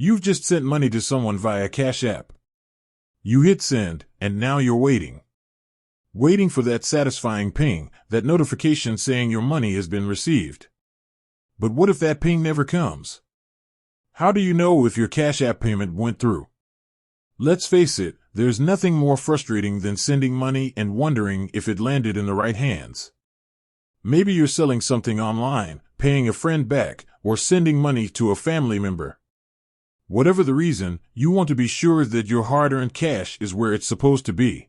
You've just sent money to someone via Cash App. You hit send, and now you're waiting. Waiting for that satisfying ping, that notification saying your money has been received. But what if that ping never comes? How do you know if your Cash App payment went through? Let's face it, there's nothing more frustrating than sending money and wondering if it landed in the right hands. Maybe you're selling something online, paying a friend back, or sending money to a family member. Whatever the reason, you want to be sure that your hard-earned cash is where it's supposed to be.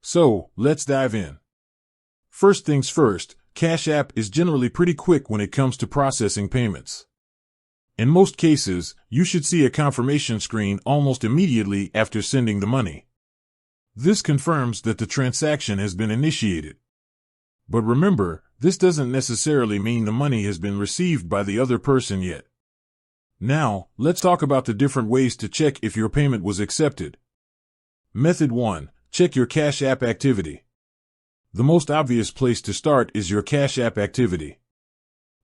So, let's dive in. First things first, Cash App is generally pretty quick when it comes to processing payments. In most cases, you should see a confirmation screen almost immediately after sending the money. This confirms that the transaction has been initiated. But remember, this doesn't necessarily mean the money has been received by the other person yet. Now, let's talk about the different ways to check if your payment was accepted. Method 1. Check your Cash App activity. The most obvious place to start is your Cash App activity.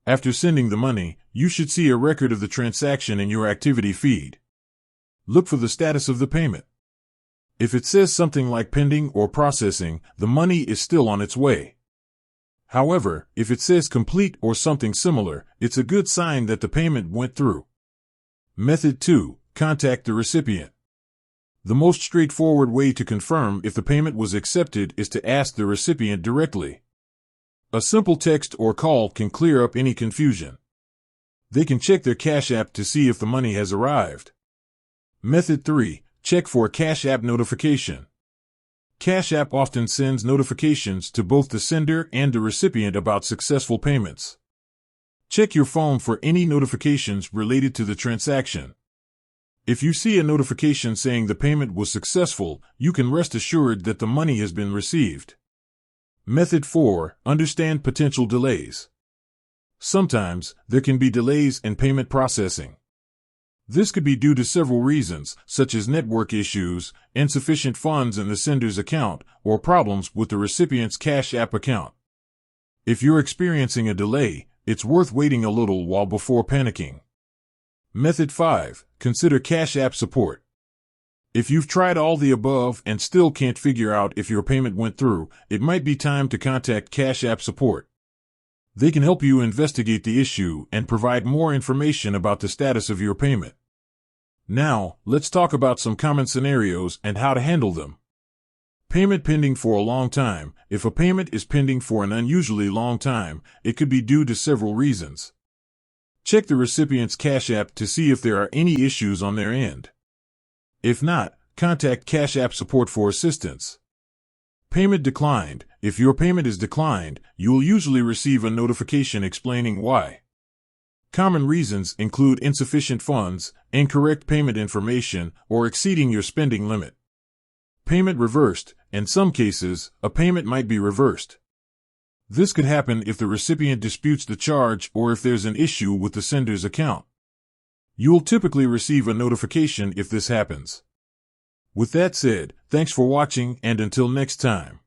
After sending the money, you should see a record of the transaction in your activity feed. Look for the status of the payment. If it says something like pending or processing, the money is still on its way. However, if it says complete or something similar, it's a good sign that the payment went through. Method 2. Contact the recipient. The most straightforward way to confirm if the payment was accepted is to ask the recipient directly. A simple text or call can clear up any confusion. They can check their Cash App to see if the money has arrived. Method 3. Check for a Cash App notification. Cash App often sends notifications to both the sender and the recipient about successful payments. Check your phone for any notifications related to the transaction. If you see a notification saying the payment was successful, you can rest assured that the money has been received. Method 4. Understand potential delays. Sometimes, there can be delays in payment processing. This could be due to several reasons, such as network issues, insufficient funds in the sender's account, or problems with the recipient's Cash App account. If you're experiencing a delay, it's worth waiting a little while before panicking. Method 5. Consider Cash App support. If you've tried all the above and still can't figure out if your payment went through, it might be time to contact Cash App support. They can help you investigate the issue and provide more information about the status of your payment. Now, let's talk about some common scenarios and how to handle them. Payment pending for a long time. If a payment is pending for an unusually long time, it could be due to several reasons. Check the recipient's Cash App to see if there are any issues on their end. If not, contact Cash App support for assistance. Payment declined. If your payment is declined, you will usually receive a notification explaining why. Common reasons include insufficient funds, incorrect payment information, or exceeding your spending limit. Payment reversed. In some cases, a payment might be reversed. This could happen if the recipient disputes the charge or if there's an issue with the sender's account. You'll typically receive a notification if this happens. With that said, thanks for watching, and until next time.